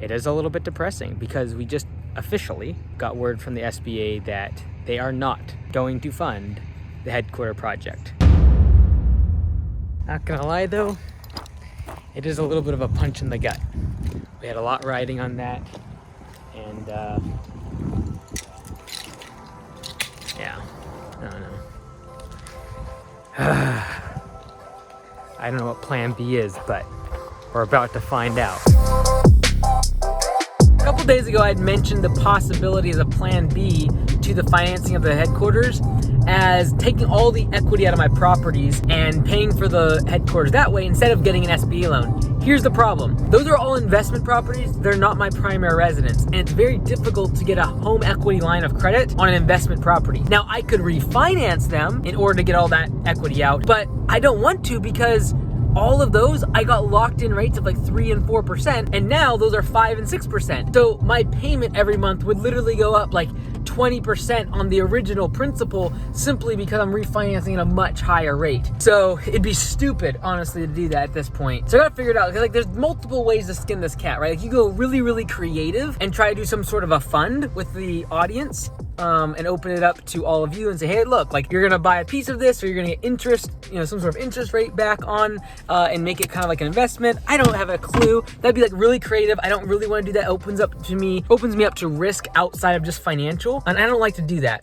it is a little bit depressing because we just officially got word from the SBA that they are not going to fund the headquarter project. Not gonna lie though, it is a little bit of a punch in the gut. We had a lot riding on that, and yeah, I don't know. I don't know what plan B is, but we're about to find out. A couple days ago, I'd mentioned the possibility as a plan B to the financing of the headquarters as taking all the equity out of my properties and paying for the headquarters that way instead of getting an SBA loan. Here's the problem. Those are all investment properties. They're not my primary residence. And it's very difficult to get a home equity line of credit on an investment property. Now, I could refinance them in order to get all that equity out, but I don't want to because all of those, I got locked in rates of like 3 and 4%, and now those are 5 and 6%. So my payment every month would literally go up like 20% on the original principal simply because I'm refinancing at a much higher rate. So it'd be stupid, honestly, to do that at this point. So I gotta figure it out, because like there's multiple ways to skin this cat, right? Like you go really, really creative and try to do some sort of a fund with the audience, and open it up to all of you and say, hey, look, like you're gonna buy a piece of this, or you're gonna get interest, some sort of interest rate back on, and make it kind of like an investment. I don't have a clue. That'd be like really creative. I don't really want to do that. Opens me up to risk outside of just financial, and I don't like to do that.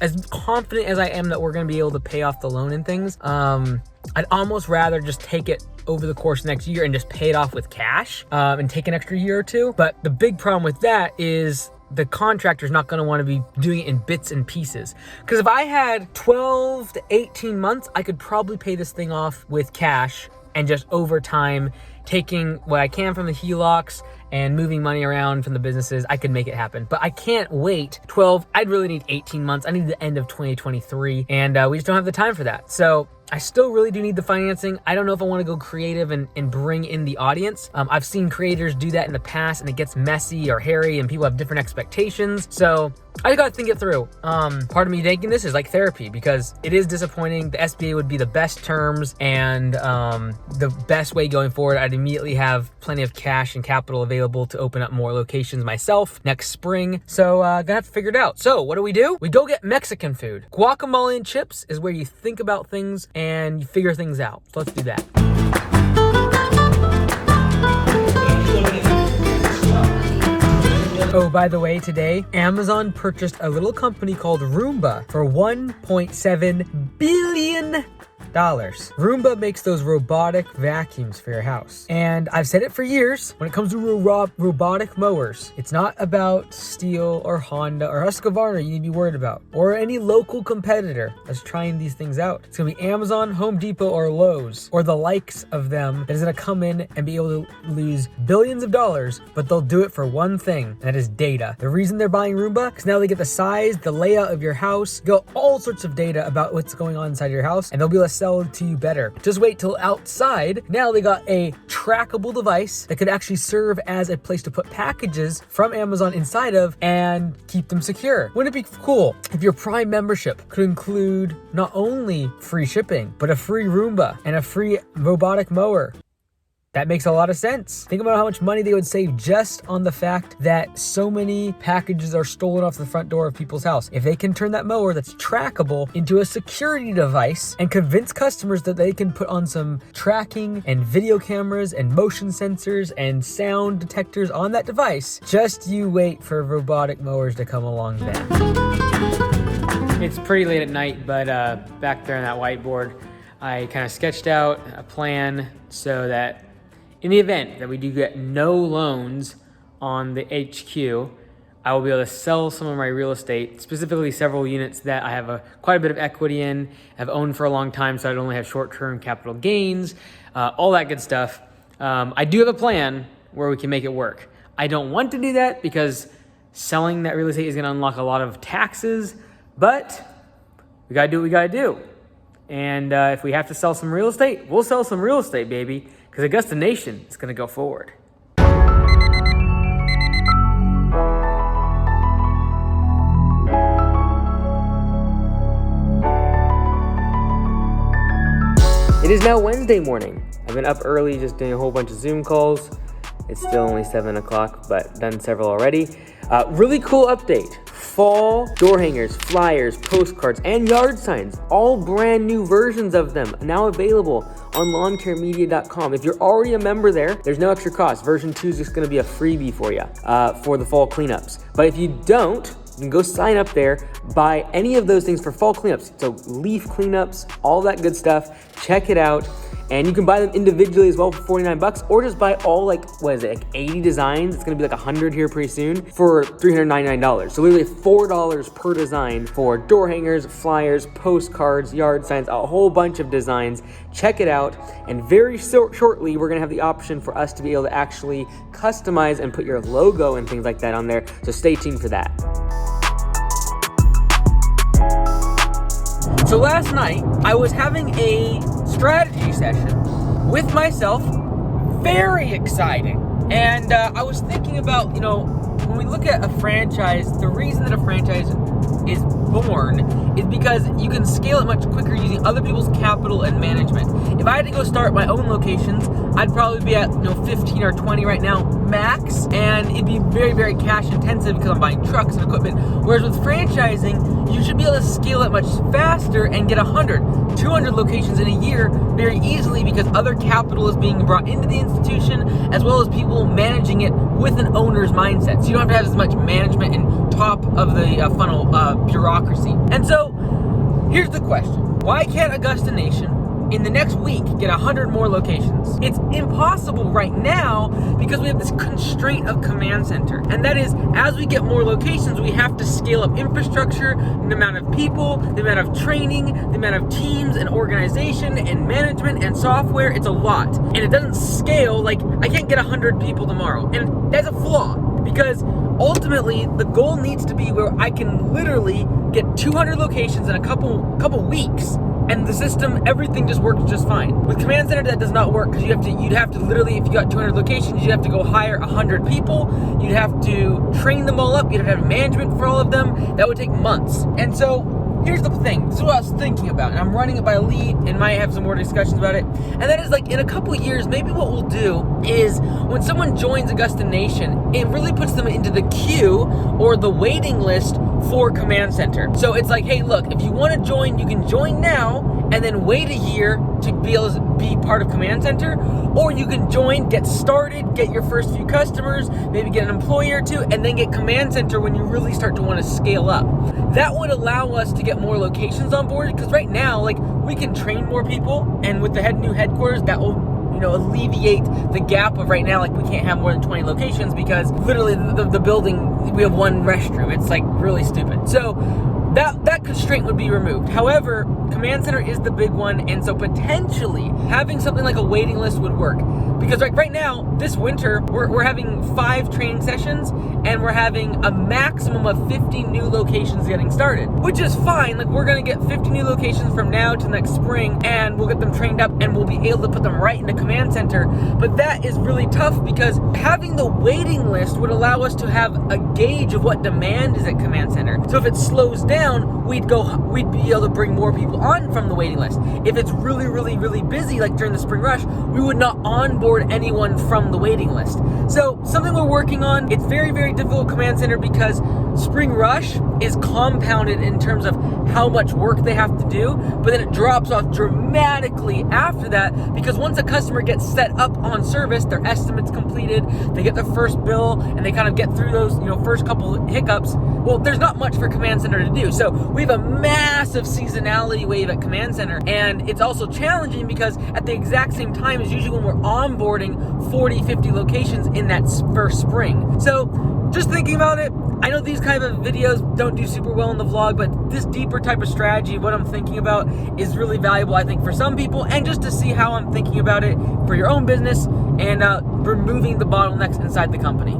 As confident as I am that we're gonna be able to pay off the loan and things, I'd almost rather just take it over the course of next year and just pay it off with cash, and take an extra year or two. But the big problem with that is the contractor's not going to want to be doing it in bits and pieces. Because if I had 12 to 18 months, I could probably pay this thing off with cash and just over time taking what I can from the HELOCs and moving money around from the businesses. I could make it happen, but I can't wait 12. I'd really need 18 months. I need the end of 2023, and we just don't have the time for that. So I still really do need the financing. I don't know if I want to go creative and bring in the audience. I've seen creators do that in the past and it gets messy or hairy and people have different expectations. So I gotta think it through. Part of me taking this is like therapy because it is disappointing. The SBA would be the best terms and the best way going forward. I'd immediately have plenty of cash and capital available to open up more locations myself next spring. So gonna have to figure it out. So what do? We go get Mexican food. Guacamole and chips is where you think about things and you figure things out. So let's do that. Oh, by the way, today, Amazon purchased a little company called Roomba for $1.7 billion. Roomba makes those robotic vacuums for your house. And I've said it for years, when it comes to robotic mowers, it's not about Steel or Honda or Husqvarna you need to be worried about, or any local competitor that's trying these things out. It's gonna be Amazon, Home Depot, or Lowe's, or the likes of them that is gonna come in and be able to lose billions of dollars, but they'll do it for one thing, and that is data. The reason they're buying Roomba, because now they get the size, the layout of your house, go all sorts of data about what's going on inside your house, and they'll be able to sell it to you better. Just wait till outside. Now they got a trackable device that could actually serve as a place to put packages from Amazon inside of and keep them secure. Wouldn't it be cool if your Prime membership could include not only free shipping, but a free Roomba and a free robotic mower? That makes a lot of sense. Think about how much money they would save just on the fact that so many packages are stolen off the front door of people's house. If they can turn that mower that's trackable into a security device and convince customers that they can put on some tracking and video cameras and motion sensors and sound detectors on that device, just you wait for robotic mowers to come along then. It's pretty late at night, but back there on that whiteboard, I kind of sketched out a plan so that in the event that we do get no loans on the HQ, I will be able to sell some of my real estate, specifically several units that I have quite a bit of equity in, have owned for a long time, so I'd only have short-term capital gains, all that good stuff. I do have a plan where we can make it work. I don't want to do that because selling that real estate is gonna unlock a lot of taxes, but we gotta do what we gotta do. And if we have to sell some real estate, we'll sell some real estate, baby, because Augusta Nation is going to go forward. It is now Wednesday morning. I've been up early just doing a whole bunch of Zoom calls, It's still only 7 o'clock, but done several already. Really cool update. Fall door hangers, flyers, postcards, and yard signs. All brand new versions of them now available on lawncaremedia.com. If you're already a member there's no extra cost. Version 2 is just gonna be a freebie for you for the fall cleanups. But if you don't, you can go sign up there, buy any of those things for fall cleanups. So leaf cleanups, all that good stuff. Check it out. And you can buy them individually as well for 49 bucks, or just buy all like 80 designs. It's gonna be like 100 here pretty soon for $399. So literally $4 per design for door hangers, flyers, postcards, yard signs, a whole bunch of designs. Check it out. And very shortly, we're gonna have the option for us to be able to actually customize and put your logo and things like that on there. So stay tuned for that. So last night, I was having a strategy session with myself, very exciting. And I was thinking about, when we look at a franchise, the reason that a franchise is born is because you can scale it much quicker using other people's capital and management. If I had to go start my own locations, I'd probably be at 15 or 20 right now max, and it'd be very, very cash intensive because I'm buying trucks and equipment. Whereas with franchising, you should be able to scale it much faster and get 100, 200 locations in a year very easily because other capital is being brought into the institution as well as people managing it with an owner's mindset. So you don't have to have as much management and top of the funnel bureaucracy. And so here's the question. Why can't Augusta Nation in the next week get 100 more locations? It's impossible right now because we have this constraint of command center. And that is, as we get more locations, we have to scale up infrastructure, the amount of people, the amount of training, the amount of teams and organization and management and software. It's a lot. And it doesn't scale. Like, I can't get 100 people tomorrow. And that's a flaw because ultimately the goal needs to be where I can literally get 200 locations in a couple weeks. And the system, everything just works just fine. With Command Center, that does not work because you'd have to literally, if you got 200 locations, you'd have to go hire 100 people. You'd have to train them all up. You'd have to have management for all of them. That would take months. And so here's the thing. This is what I was thinking about. And I'm running it by a lead and might have some more discussions about it. And that is, like, in a couple years, maybe what we'll do is when someone joins Augusta Nation, it really puts them into the queue or the waiting list for Command Center. So it's like, hey, look, if you want to join, you can join now and then wait a year to be able to be part of Command Center, or you can join, get started, get your first few customers, maybe get an employee or two, and then get Command Center when you really start to want to scale up. That would allow us to get more locations on board, because right now, like, we can train more people, and with the new headquarters, that will alleviate the gap of right now, like, we can't have more than 20 locations because literally the building, we have one restroom. It's like really stupid. So that constraint would be removed. However, Command Center is the big one, and so potentially having something like a waiting list would work. Because right now, this winter, we're having 5 training sessions, and we're having a maximum of 50 new locations getting started, which is fine. Like, we're gonna get 50 new locations from now to next spring, and we'll get them trained up, and we'll be able to put them right into Command Center. But that is really tough because having the waiting list would allow us to have a gauge of what demand is at Command Center. So if it slows down, we'd be able to bring more people on from the waiting list. If it's really, really, really busy, like during the spring rush, we would not onboard anyone from the waiting list. So something we're working on. It's very, very difficult Command Center because spring rush is compounded in terms of how much work they have to do, but then it drops off dramatically after that because once a customer gets set up on service, their estimate's completed, they get their first bill, and they kind of get through those first couple hiccups. Well, there's not much for Command Center to do. So we have a massive seasonality wave at Command Center, and it's also challenging because at the exact same time is usually when we're onboarding 40, 50 locations in that first spring. So just thinking about it, I know these kind of videos don't do super well in the vlog, but this deeper type of strategy, what I'm thinking about, is really valuable, I think, for some people, and just to see how I'm thinking about it for your own business and removing the bottlenecks inside the company.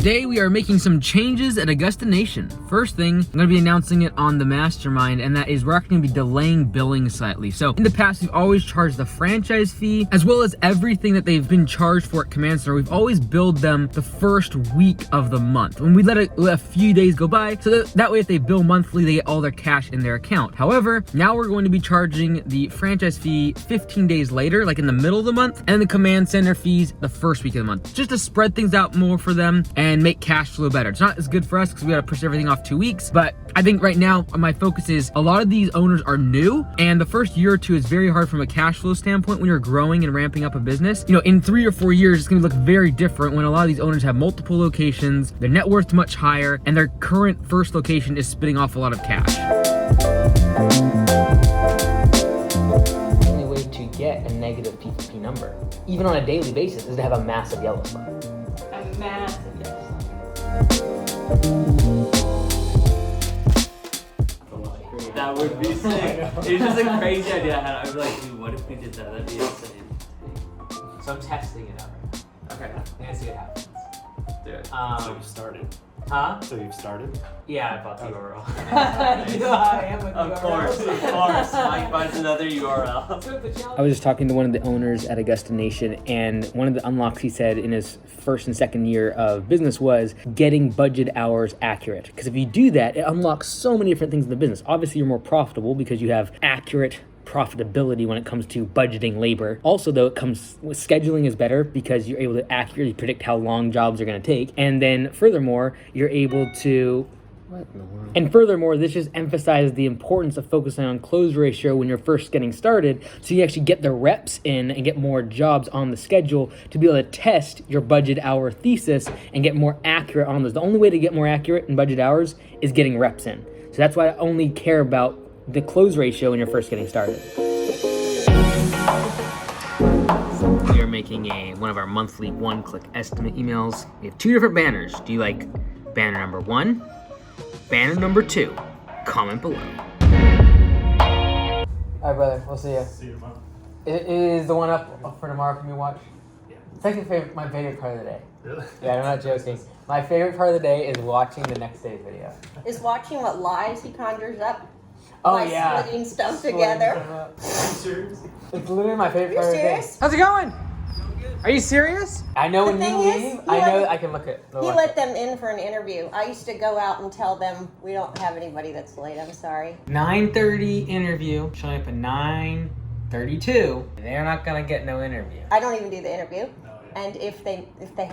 Today we are making some changes at Augusta Nation. First thing, I'm gonna be announcing it on the mastermind, and that is we're actually gonna be delaying billing slightly. So in the past, we've always charged the franchise fee, as well as everything that they've been charged for at Command Center. We've always billed them the first week of the month. When we let a few days go by, so that way if they bill monthly, they get all their cash in their account. However, now we're going to be charging the franchise fee 15 days later, like in the middle of the month, and the Command Center fees the first week of the month, just to spread things out more for them and make cash flow better. It's not as good for us because we gotta push everything off 2 weeks, but I think right now my focus is a lot of these owners are new, and the first year or two is very hard from a cash flow standpoint when you're growing and ramping up a business. You know, in 3 or 4 years, it's gonna look very different when a lot of these owners have multiple locations, their net worth's much higher, and their current first location is spitting off a lot of cash. The only way to get a negative PPP number, even on a daily basis, is to have a massive yellow sign. A massive yellow sign. That would be sick. It's just a crazy idea I had. I was like, dude, what if we did that? That'd be insane. So I'm testing it out right now. Okay, I'm gonna see what happens. Dude. So you've started. Huh? So you've started? Yeah, I bought the URL. You know how I am with Of course. Mike finds another URL. I was just talking to one of the owners at Augusta Nation, and one of the unlocks he said in his first and second year of business was getting budget hours accurate. Because if you do that, it unlocks so many different things in the business. Obviously, you're more profitable because you have accurate profitability when it comes to budgeting labor. Also, though, it comes with scheduling is better because you're able to accurately predict how long jobs are going to take. And then furthermore, you're able to furthermore, this just emphasizes the importance of focusing on close ratio when you're first getting started, so you actually get the reps in and get more jobs on the schedule to be able to test your budget hour thesis and get more accurate on those. The only way to get more accurate in budget hours is getting reps in. So that's why I only care about the close ratio when you're first getting started. We are making one of our monthly one-click estimate emails. We have 2 different banners. Do you like banner number 1? Banner number 2, comment below. Alright, brother, we'll see you. See you tomorrow. It is the one up for tomorrow. Can you watch? Yeah. It's like my favorite part of the day. Really? Yeah, I'm not joking. My favorite part of the day is watching the next day's video. Is watching what lies he conjures up Oh by yeah. splitting stuff together. Are you serious? It's literally my favorite You're part serious? of the day. How's it going? Are you serious? I know when The you thing is, leave, he I know let- I can look at. He let them in for an interview. I used to go out and tell them, we don't have anybody that's late, I'm sorry. 9:30 interview, showing up at 9:32. They're not gonna get no interview. I don't even do the interview. No, yeah. And if they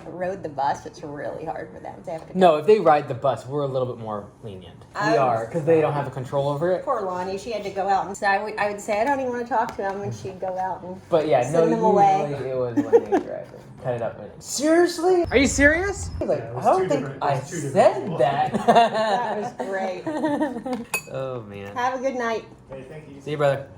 rode the bus, it's really hard for them. They have to No, if they ride the bus, we're a little bit more lenient. We are, because they don't have the control over it. Poor Lonnie, she had to go out and say, I would say, I don't even want to talk to him, and she'd go out and But yeah, no, send them away. usually it was when they drive it. Cut it up. Seriously? Are you serious? He's like, Yeah, it was I don't two think different- it I was two different said people. that. That was great. Oh man. Have a good night. Hey, thank you. See you, brother.